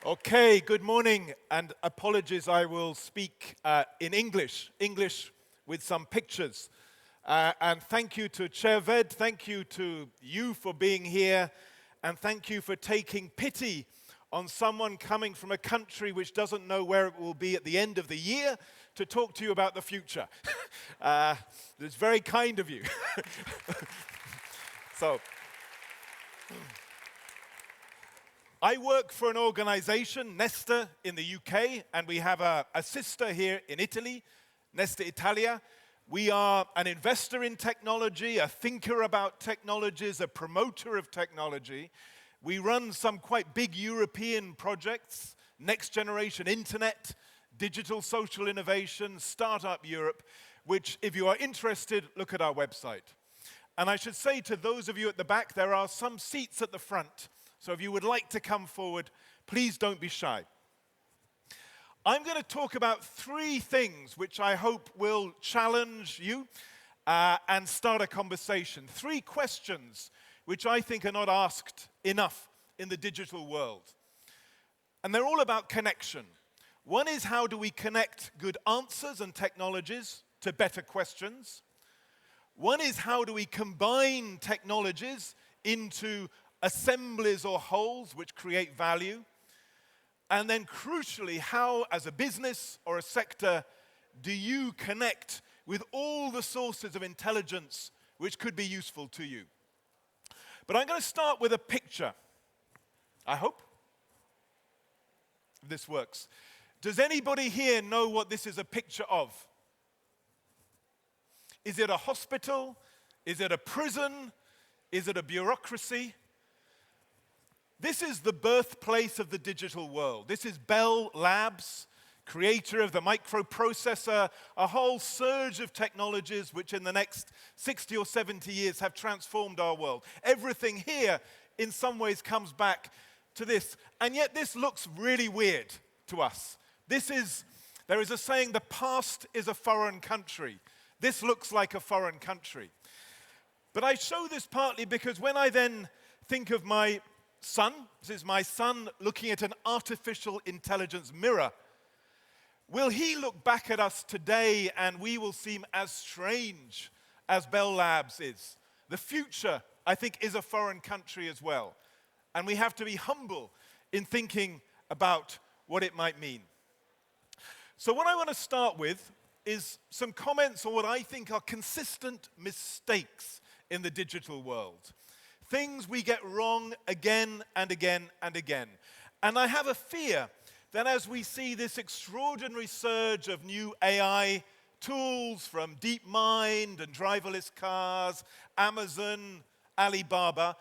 Okay, good morning, and apologies, I will speak in English with some pictures. And thank you to Cerved, thank you to you for being here, and thank you for taking pity on someone coming from a country which doesn't know where it will be at the end of the year to talk to you about the future. It's very kind of you. So, I work for an organization, Nesta, in the UK, and we have a sister here in Italy, Nesta Italia. We are an investor in technology, a thinker about technologies, a promoter of technology. We run some quite big European projects, next generation internet, digital social innovation, Startup Europe, which, if you are interested, look at our website. And I should say to those of you at the back, there are some seats at the front. So if you would like to come forward, please don't be shy. I'm going to talk about three things which I hope will challenge you and start a conversation. Three questions which I think are not asked enough in the digital world. And they're all about connection. One is, how do we connect good answers and technologies to better questions? One is, how do we combine technologies into assemblies or wholes which create value? And then crucially, how, as a business or a sector, do you connect with all the sources of intelligence which could be useful to you? But I'm going to start with a picture. I hope this works. Does anybody here know what this is a picture of? Is it a hospital? Is it a prison? Is it a bureaucracy? This is the birthplace of the digital world. This is Bell Labs, creator of the microprocessor, a whole surge of technologies which in the next 60 or 70 years have transformed our world. Everything here in some ways comes back to this. And yet this looks really weird to us. There is a saying, the past is a foreign country. This looks like a foreign country. But I show this partly because when I then think of my son, this is my son looking at an artificial intelligence mirror, will he look back at us today and we will seem as strange as Bell Labs is? The future, I think, is a foreign country as well. And we have to be humble in thinking about what it might mean. So what I want to start with is some comments on what I think are consistent mistakes in the digital world. Things we get wrong again and again and again. And I have a fear that as we see this extraordinary surge of new AI tools from DeepMind and driverless cars, Amazon, Alibaba,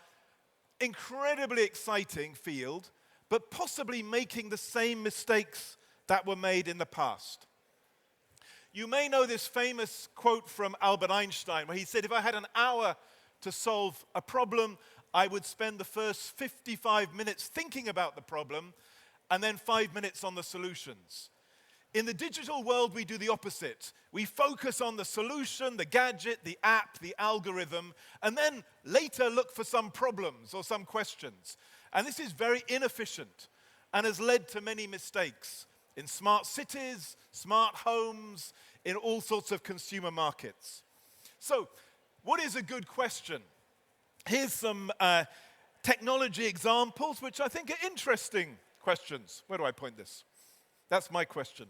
incredibly exciting field, but possibly making the same mistakes that were made in the past. You may know this famous quote from Albert Einstein, where he said, if I had an hour to solve a problem, I would spend the first 55 minutes thinking about the problem and then 5 minutes on the solutions. In the digital world, we do the opposite. We focus on the solution, the gadget, the app, the algorithm, and then later look for some problems or some questions. And this is very inefficient and has led to many mistakes in smart cities, smart homes, in all sorts of consumer markets. So, what is a good question? Here's some technology examples, which I think are interesting questions. Where do I point this? That's my question.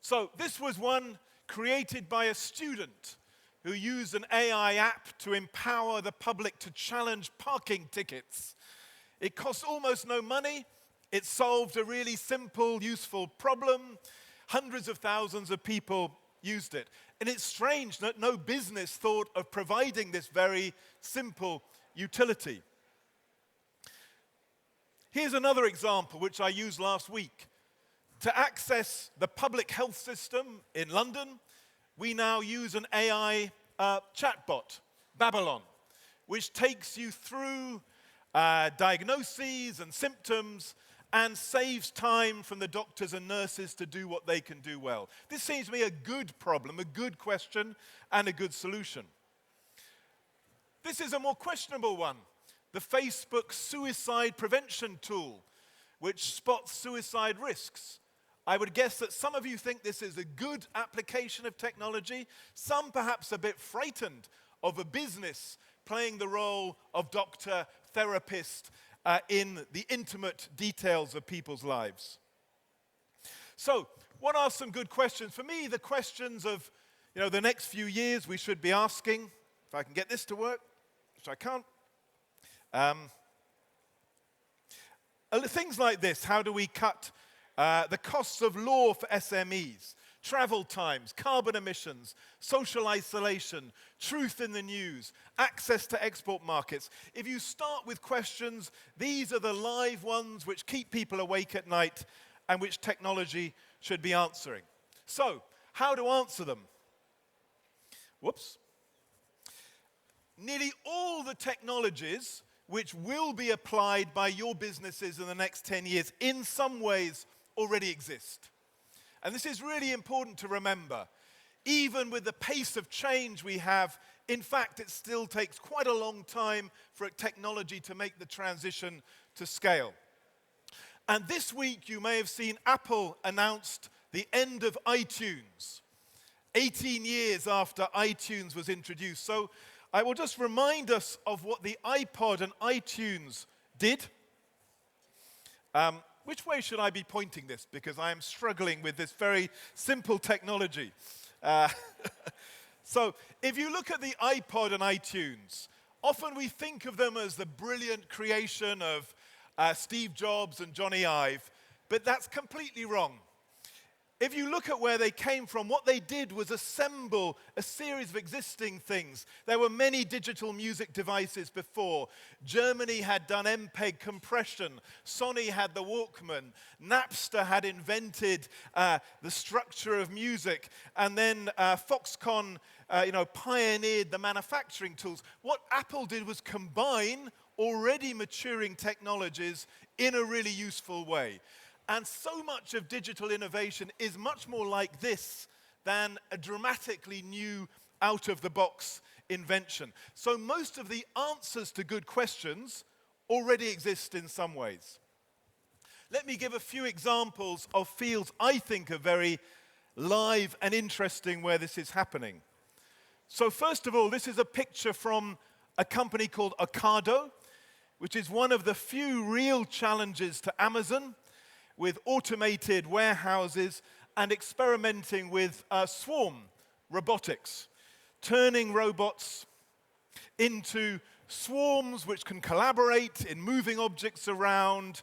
So this was one created by a student who used an AI app to empower the public to challenge parking tickets. It cost almost no money. It solved a really simple, useful problem. Hundreds of thousands of people used it. And it's strange that no business thought of providing this very simple utility. Here's another example which I used last week. To access the public health system in London, we now use an AI chatbot, Babylon, which takes you through diagnoses and symptoms and saves time from the doctors and nurses to do what they can do well. This seems to me a good problem, a good question, and a good solution. This is a more questionable one. the Facebook suicide prevention tool, which spots suicide risks. I would guess that some of you think this is a good application of technology, some perhaps a bit frightened of a business playing the role of doctor, therapist in the intimate details of people's lives. So, what are some good questions? For me, the questions of the next few years we should be asking, if I can get this to work, which I can't. Things like this: how do we cut the costs of law for SMEs, travel times, carbon emissions, social isolation, truth in the news, access to export markets? If you start with questions, these are the live ones which keep people awake at night and which technology should be answering. So, how to answer them? Whoops. Nearly all the technologies which will be applied by your businesses in the next 10 years in some ways already exist. And this is really important to remember. Even with the pace of change we have, in fact, it still takes quite a long time for technology to make the transition to scale. And this week, you may have seen Apple announced the end of iTunes, 18 years after iTunes was introduced. So I will just remind us of what the iPod and iTunes did. Which way should I be pointing this? Because I am struggling with this very simple technology. So if you look at the iPod and iTunes, often we think of them as the brilliant creation of Steve Jobs and Johnny Ive, but that's completely wrong. If you look at where they came from, what they did was assemble a series of existing things. There were many digital music devices before. Germany had done MPEG compression. Sony had the Walkman. Napster had invented the structure of music. And then Foxconn pioneered the manufacturing tools. What Apple did was combine already maturing technologies in a really useful way. And so much of digital innovation is much more like this than a dramatically new, out-of-the-box invention. So most of the answers to good questions already exist in some ways. Let me give a few examples of fields I think are very live and interesting where this is happening. So first of all, this is a picture from a company called Ocado, which is one of the few real challenges to Amazon, with automated warehouses and experimenting with swarm robotics, turning robots into swarms which can collaborate in moving objects around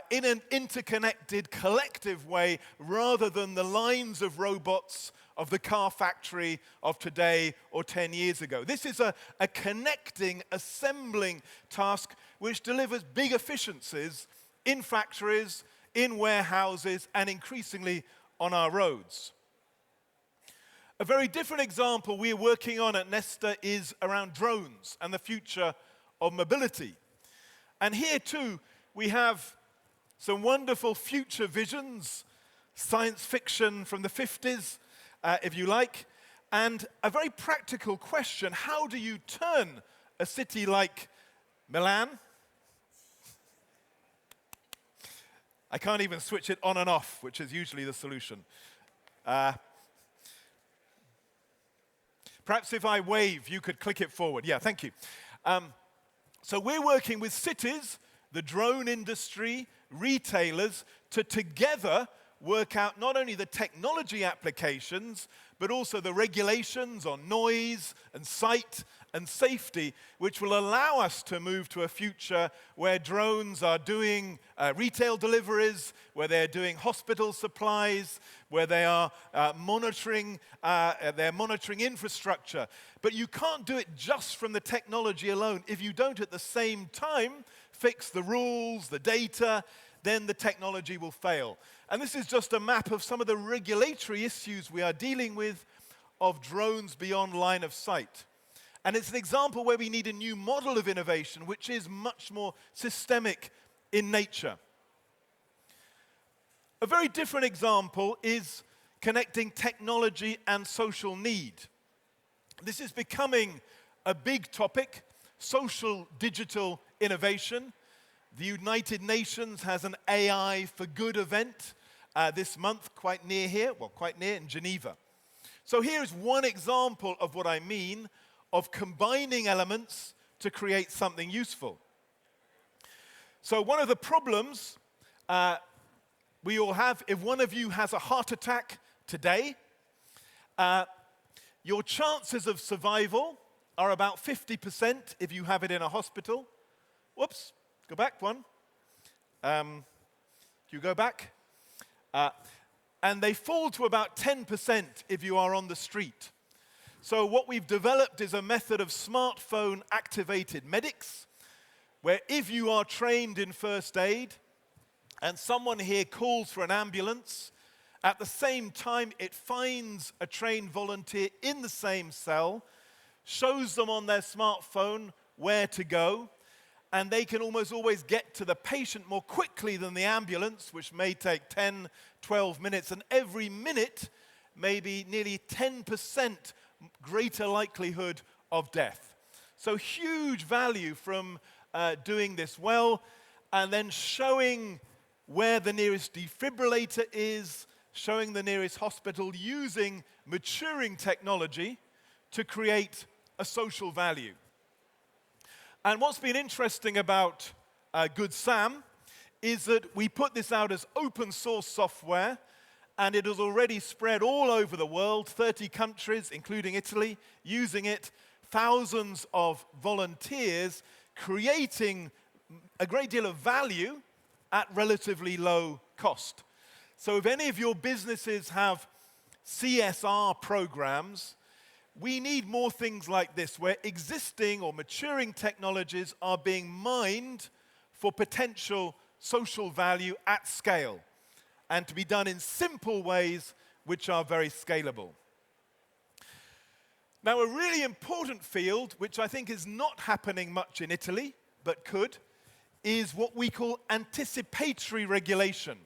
in an interconnected, collective way, rather than the lines of robots of the car factory of today or 10 years ago. This is a connecting, assembling task which delivers big efficiencies in factories, in warehouses, and increasingly on our roads. A very different example we're working on at Nesta is around drones and the future of mobility. And here too, we have some wonderful future visions, science fiction from the 50s, if you like, and a very practical question: how do you turn a city like Milan? I can't even switch it on and off, which is usually the solution. Perhaps if I wave, you could click it forward. Yeah, thank you. So we're working with cities, the drone industry, retailers, to together work out not only the technology applications, but also the regulations on noise and sight and safety, which will allow us to move to a future where drones are doing retail deliveries, where they're doing hospital supplies, where they are monitoring infrastructure. But you can't do it just from the technology alone. If you don't at the same time fix the rules, the data, then the technology will fail. And this is just a map of some of the regulatory issues we are dealing with of drones beyond line of sight. And it's an example where we need a new model of innovation, which is much more systemic in nature. A very different example is connecting technology and social need. This is becoming a big topic. social digital innovation. The United Nations has an AI for Good event this month, quite near here, well, quite near in Geneva. So here's one example of what I mean of combining elements to create something useful. So one of the problems we all have, if one of you has a heart attack today, your chances of survival are about 50% if you have it in a hospital. Whoops, go back one. You go back. And they fall to about 10% if you are on the street. So what we've developed is a method of smartphone-activated medics, where if you are trained in first aid and someone here calls for an ambulance, at the same time it finds a trained volunteer in the same cell, shows them on their smartphone where to go, and they can almost always get to the patient more quickly than the ambulance, which may take 10, 12 minutes, and every minute maybe nearly 10% greater likelihood of death. So huge value from doing this well, and then showing where the nearest defibrillator is, showing the nearest hospital, using maturing technology to create a social value. And what's been interesting about Good Sam is that we put this out as open source software, and it has already spread all over the world, 30 countries, including Italy, using it, thousands of volunteers, creating a great deal of value at relatively low cost. So if any of your businesses have CSR programs, we need more things like this, where existing or maturing technologies are being mined for potential social value at scale, and to be done in simple ways which are very scalable. Now, a really important field, which I think is not happening much in Italy, but could, is what we call anticipatory regulation.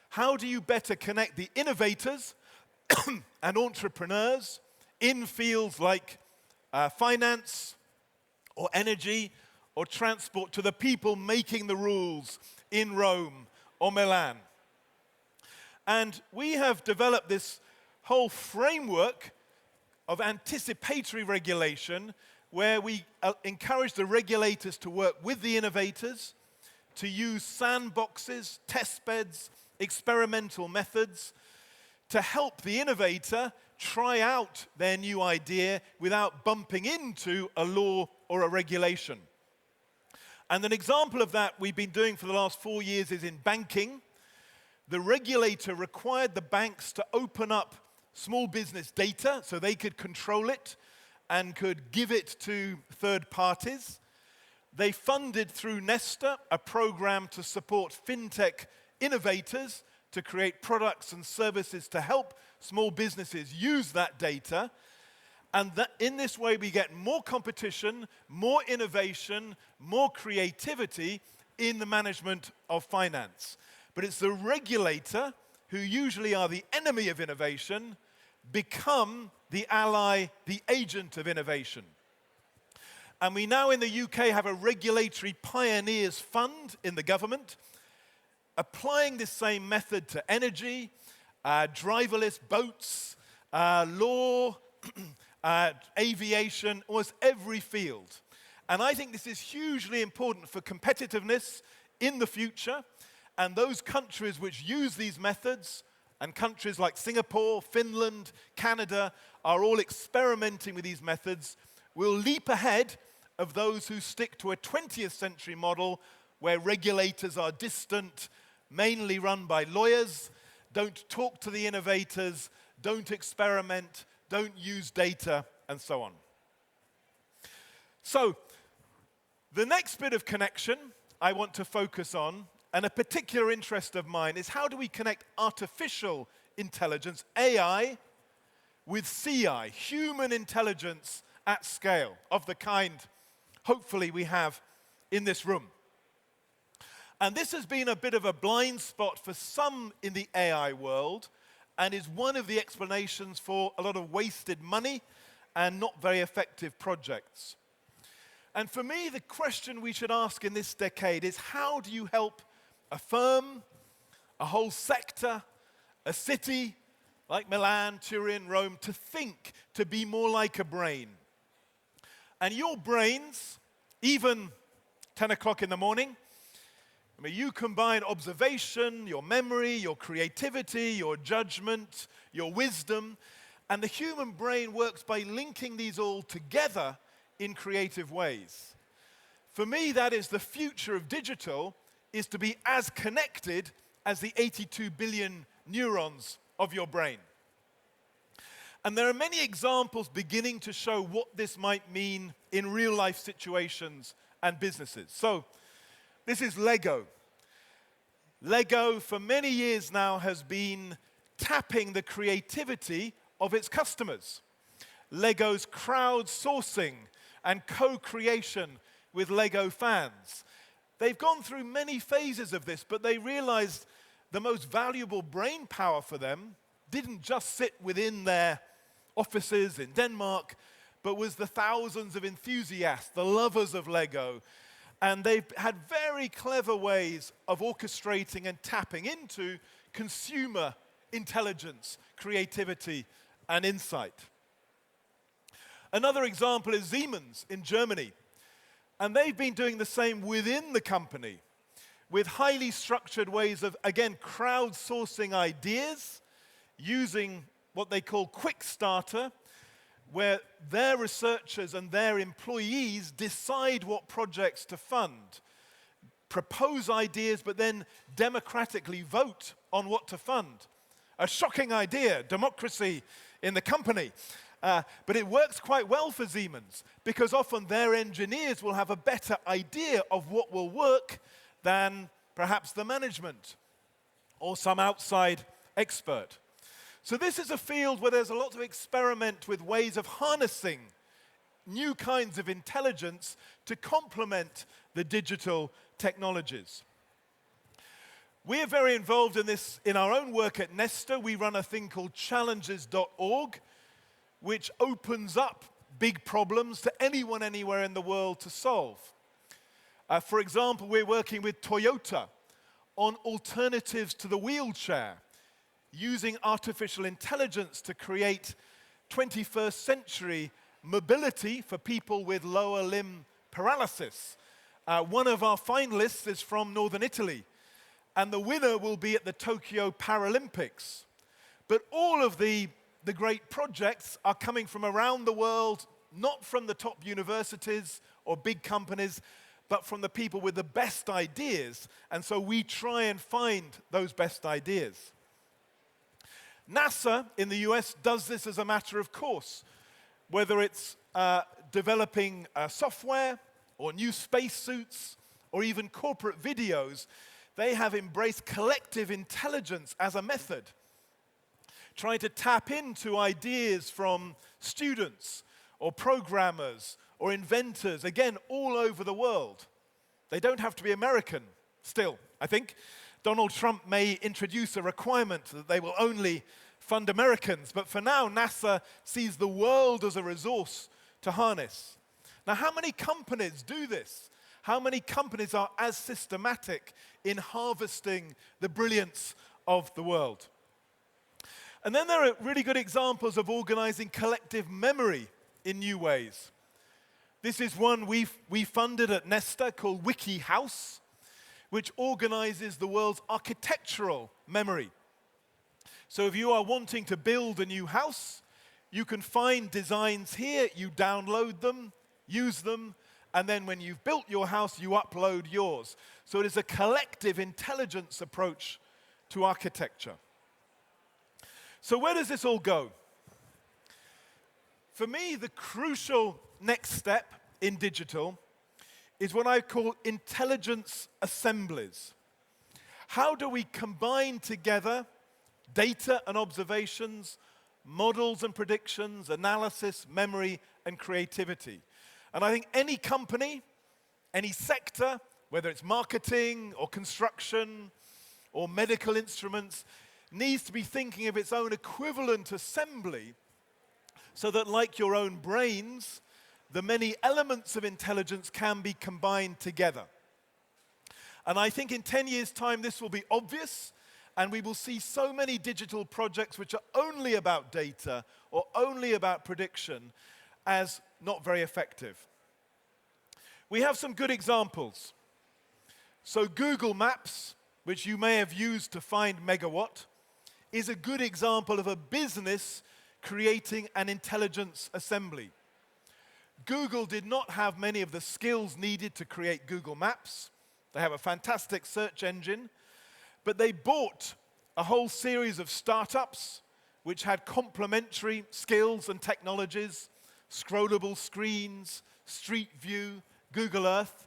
How do you better connect the innovators and entrepreneurs in fields like finance or energy or transport to the people making the rules in Rome or Milan? And we have developed this whole framework of anticipatory regulation where we encourage the regulators to work with the innovators, to use sandboxes, test beds, experimental methods to help the innovator try out their new idea without bumping into a law or a regulation. And an example of that we've been doing for the last 4 years is in banking. The regulator required the banks to open up small business data so they could control it and could give it to third parties. They funded through Nesta a program to support fintech innovators to create products and services to help small businesses use that data. And that in this way we get more competition, more innovation, more creativity in the management of finance. But it's the regulator, who usually are the enemy of innovation, become the ally, the agent of innovation. And we now in the UK have a regulatory pioneers fund in the government, applying this same method to energy, driverless boats, law, aviation, almost every field. And I think this is hugely important for competitiveness in the future. And those countries which use these methods, and countries like Singapore, Finland, Canada, are all experimenting with these methods, will leap ahead of those who stick to a 20th century model where regulators are distant, mainly run by lawyers, don't talk to the innovators, don't experiment, don't use data, and so on. So, the next bit of connection I want to focus on, and a particular interest of mine, is how do we connect artificial intelligence, AI, with CI, human intelligence at scale, of the kind, hopefully, we have in this room. And this has been a bit of a blind spot for some in the AI world, and is one of the explanations for a lot of wasted money and not very effective projects. And for me, the question we should ask in this decade is, how do you help a firm, a whole sector, a city like Milan, Turin, Rome, to think, to be more like a brain? And your brains, even 10 o'clock in the morning, I mean, you combine observation, your memory, your creativity, your judgment, your wisdom, and the human brain works by linking these all together in creative ways. For me, that is the future of digital, is to be as connected as the 82 billion neurons of your brain. And there are many examples beginning to show what this might mean in real-life situations and businesses. So, this is Lego. Lego, for many years now, has been tapping the creativity of its customers. Lego's crowdsourcing and co-creation with Lego fans. They've gone through many phases of this, but they realized the most valuable brain power for them didn't just sit within their offices in Denmark, but was the thousands of enthusiasts, the lovers of Lego. And they've had very clever ways of orchestrating and tapping into consumer intelligence, creativity, and insight. Another example is Siemens in Germany. And they've been doing the same within the company with highly structured ways of, again, crowdsourcing ideas using what they call Quick Starter, where their researchers and their employees decide what projects to fund, propose ideas, but then democratically vote on what to fund. A shocking idea, democracy in the company. But it works quite well for Siemens, because often their engineers will have a better idea of what will work than perhaps the management or some outside expert. So this is a field where there's a lot to experiment with ways of harnessing new kinds of intelligence to complement the digital technologies. We're very involved in this in our own work at Nesta. We run a thing called challenges.org, which opens up big problems to anyone, anywhere in the world to solve. For example, we're working with Toyota on alternatives to the wheelchair, using artificial intelligence to create 21st century mobility for people with lower limb paralysis. One of our finalists is from northern Italy, and the winner will be at the Tokyo Paralympics. But all of the great projects are coming from around the world, not from the top universities or big companies, but from the people with the best ideas. And so we try and find those best ideas. NASA in the US does this as a matter of course, whether it's developing software or new spacesuits or even corporate videos. They have embraced collective intelligence as a method, trying to tap into ideas from students or programmers or inventors, again, all over the world. They don't have to be American still, I think. Donald Trump may introduce a requirement that they will only fund Americans, but for now, NASA sees the world as a resource to harness. Now, how many companies do this? How many companies are as systematic in harvesting the brilliance of the world? And then there are really good examples of organizing collective memory in new ways. This is one we funded at Nesta called WikiHouse, which organizes the world's architectural memory. So if you are wanting to build a new house, you can find designs here, you download them, use them, and then when you've built your house, you upload yours. So it is a collective intelligence approach to architecture. So where does this all go? For me, the crucial next step in digital is what I call intelligence assemblies. How do we combine together data and observations, models and predictions, analysis, memory, and creativity? And I think any company, any sector, whether it's marketing or construction or medical instruments, needs to be thinking of its own equivalent assembly so that, like your own brains, the many elements of intelligence can be combined together. And I think in 10 years' time this will be obvious, and we will see so many digital projects which are only about data or only about prediction as not very effective. We have some good examples. So Google Maps, which you may have used to find megawatt, is a good example of a business creating an intelligence assembly. Google did not have many of the skills needed to create Google Maps. They have a fantastic search engine, but they bought a whole series of startups which had complementary skills and technologies, scrollable screens, Street View, Google Earth.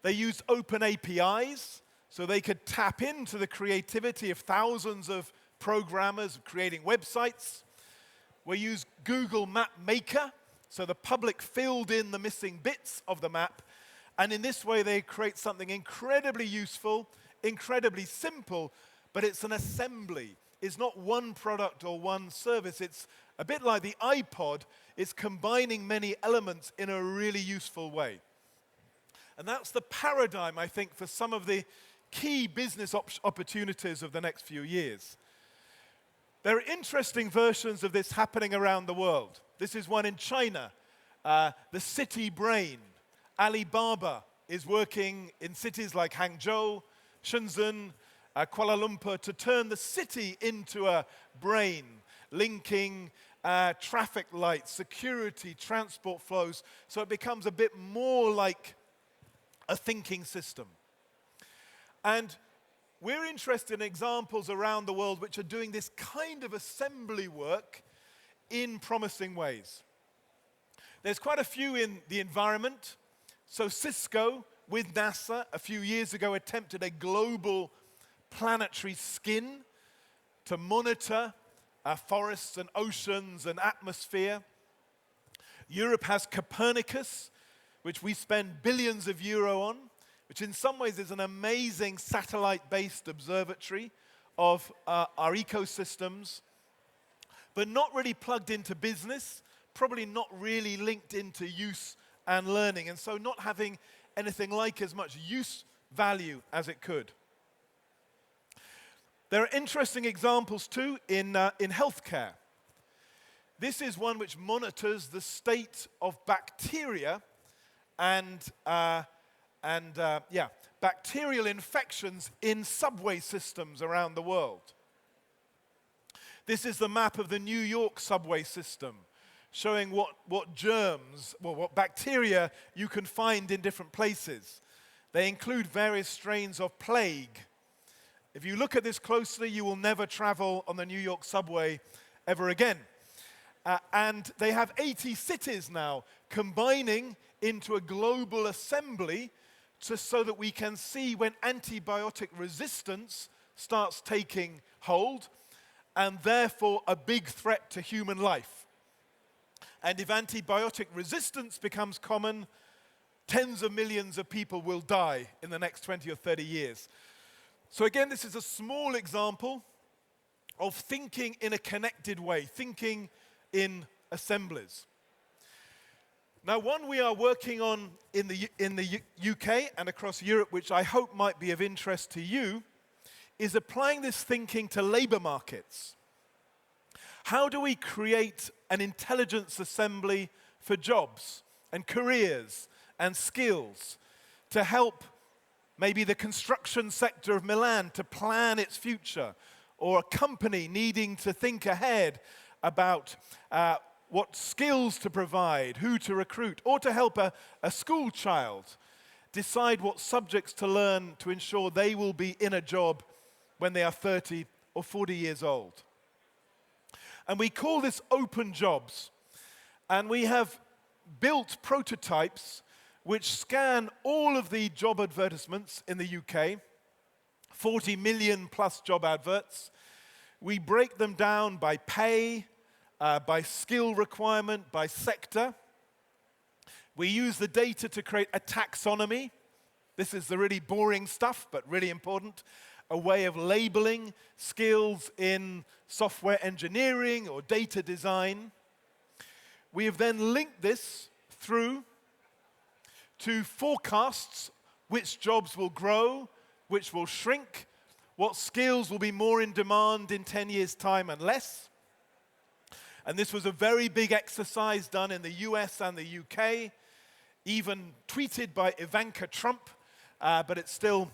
They used open APIs, so they could tap into the creativity of thousands of programmers creating websites. We used Google Map Maker, so the public filled in the missing bits of the map, and in this way they create something incredibly useful, incredibly simple, but it's an assembly. It's not one product or one service. It's a bit like the iPod. It's combining many elements in a really useful way. And that's the paradigm, I think, for some of the key business opportunities of the next few years. There are interesting versions of this happening around the world. This is one in China, the city brain. Alibaba is working in cities like Hangzhou, Shenzhen, Kuala Lumpur to turn the city into a brain, linking traffic lights, security, transport flows, so it becomes a bit more like a thinking system. And we're interested in examples around the world which are doing this kind of assembly work in promising ways. There's quite a few in the environment. So Cisco, with NASA, a few years ago attempted a global planetary skin to monitor forests and oceans and atmosphere. Europe has Copernicus, which we spend billions of euro on, which in some ways is an amazing satellite-based observatory of our ecosystems, but not really plugged into business, probably not really linked into use and learning, and so not having anything like as much use value as it could. There are interesting examples too in healthcare. This is one which monitors the state of bacteria and bacterial infections in subway systems around the world. This is the map of the New York subway system, showing what germs, what bacteria you can find in different places. They include various strains of plague. If you look at this closely, you will never travel on the New York subway ever again. And they have 80 cities now combining into a global assembly so that we can see when antibiotic resistance starts taking hold, and therefore a big threat to human life. And if antibiotic resistance becomes common, tens of millions of people will die in the next 20 or 30 years. So again, this is a small example of thinking in a connected way, thinking in assemblies. Now, one we are working on in the UK and across Europe, which I hope might be of interest to you, is applying this thinking to labor markets. How do we create an intelligence assembly for jobs and careers and skills to help maybe the construction sector of Milan to plan its future, or a company needing to think ahead about what skills to provide, who to recruit, or to help a school child decide what subjects to learn to ensure they will be in a job when they are 30 or 40 years old. And we call this open jobs. And we have built prototypes which scan all of the job advertisements in the UK, 40 million plus job adverts. We break them down by pay, by skill requirement, by sector. We use the data to create a taxonomy. This is the really boring stuff, but really important. A way of labeling skills in software engineering or data design. We have then linked this through to forecasts which jobs will grow, which will shrink, what skills will be more in demand in 10 years' time and less. And this was a very big exercise done in the US and the UK, even tweeted by Ivanka Trump, but it's still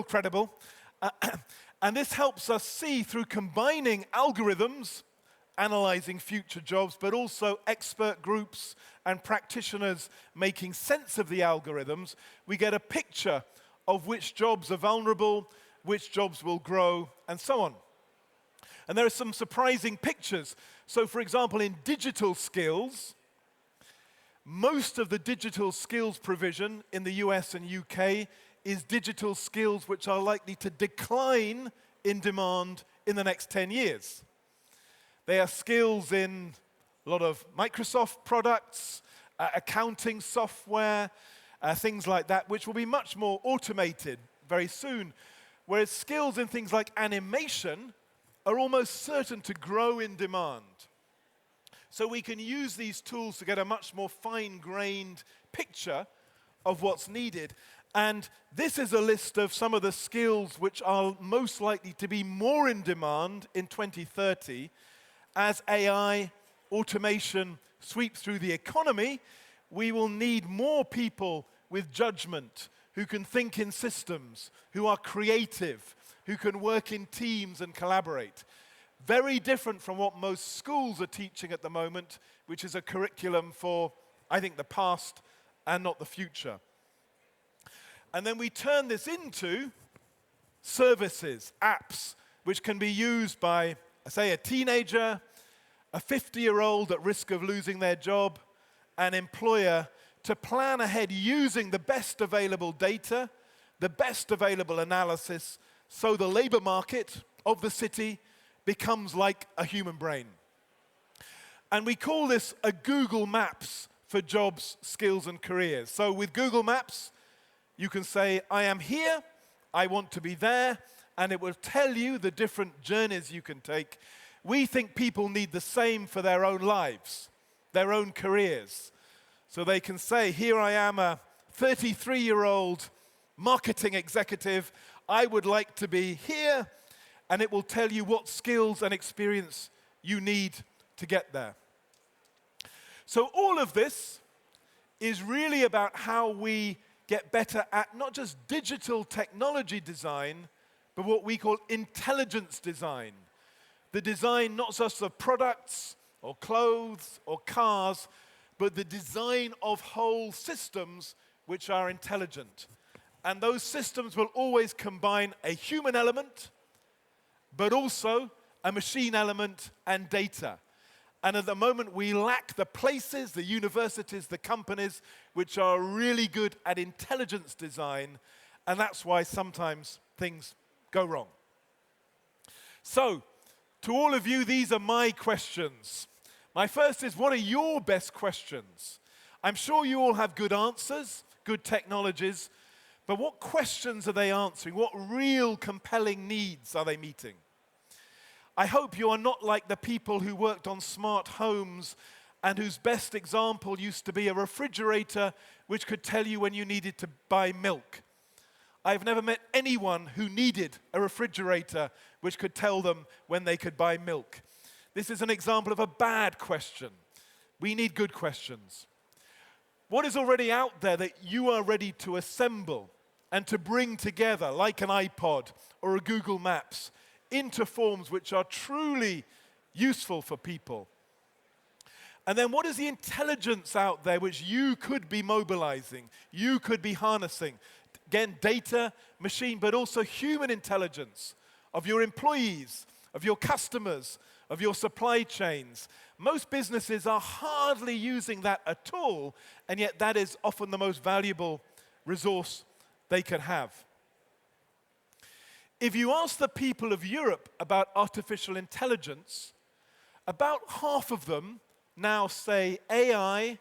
credible. And this helps us see through combining algorithms, analyzing future jobs, but also expert groups and practitioners making sense of the algorithms, we get a picture of which jobs are vulnerable, which jobs will grow, and so on. And there are some surprising pictures. So, for example, in digital skills, most of the digital skills provision in the US and UK is digital skills which are likely to decline in demand in the next 10 years. They are skills in a lot of Microsoft products, accounting software, things like that, which will be much more automated very soon. Whereas skills in things like animation are almost certain to grow in demand. So we can use these tools to get a much more fine-grained picture of what's needed. And this is a list of some of the skills which are most likely to be more in demand in 2030 as AI, automation sweeps through the economy. We will need more people with judgment, who can think in systems, who are creative, who can work in teams and collaborate. Very different from what most schools are teaching at the moment, which is a curriculum for, I think, the past and not the future. And then we turn this into services, apps, which can be used by, say, a teenager, a 50-year-old at risk of losing their job, an employer, to plan ahead using the best available data, the best available analysis, so the labor market of the city becomes like a human brain. And we call this a Google Maps for jobs, skills, and careers. So with Google Maps, you can say, I am here, I want to be there, and it will tell you the different journeys you can take. We think people need the same for their own lives, their own careers. So they can say, here I am, a 33-year-old marketing executive, I would like to be here, and it will tell you what skills and experience you need to get there. So all of this is really about how we get better at not just digital technology design, but what we call intelligence design. The design not just of products or clothes or cars, but the design of whole systems which are intelligent. And those systems will always combine a human element, but also a machine element and data. And at the moment, we lack the places, the universities, the companies, which are really good at intelligence design, and that's why sometimes things go wrong. So, to all of you, these are my questions. My first is, what are your best questions? I'm sure you all have good answers, good technologies, but what questions are they answering? What real compelling needs are they meeting? I hope you are not like the people who worked on smart homes and whose best example used to be a refrigerator which could tell you when you needed to buy milk. I've never met anyone who needed a refrigerator which could tell them when they could buy milk. This is an example of a bad question. We need good questions. What is already out there that you are ready to assemble and to bring together, like an iPod or a Google Maps, into forms which are truly useful for people? And then what is the intelligence out there which you could be mobilizing, you could be harnessing? Again, data, machine, but also human intelligence of your employees, of your customers, of your supply chains. Most businesses are hardly using that at all, and yet that is often the most valuable resource they could have. If you ask the people of Europe about artificial intelligence, about half of them now say AI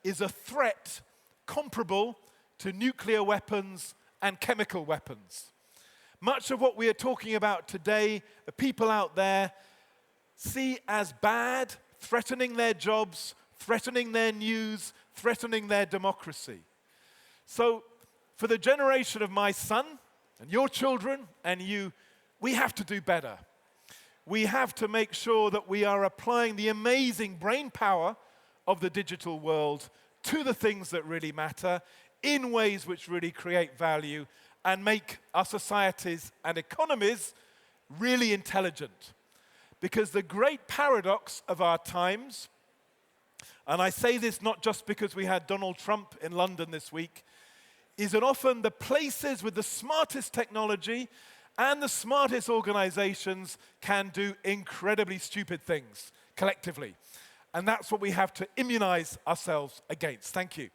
is a threat comparable to nuclear weapons and chemical weapons. Much of what we are talking about today, the people out there see as bad, threatening their jobs, threatening their news, threatening their democracy. So for the generation of my son and your children and you, we have to do better. We have to make sure that we are applying the amazing brain power of the digital world to the things that really matter in ways which really create value and make our societies and economies really intelligent. Because the great paradox of our times, and I say this not just because we had Donald Trump in London this week, is that often the places with the smartest technology and the smartest organizations can do incredibly stupid things collectively. And that's what we have to immunize ourselves against. Thank you.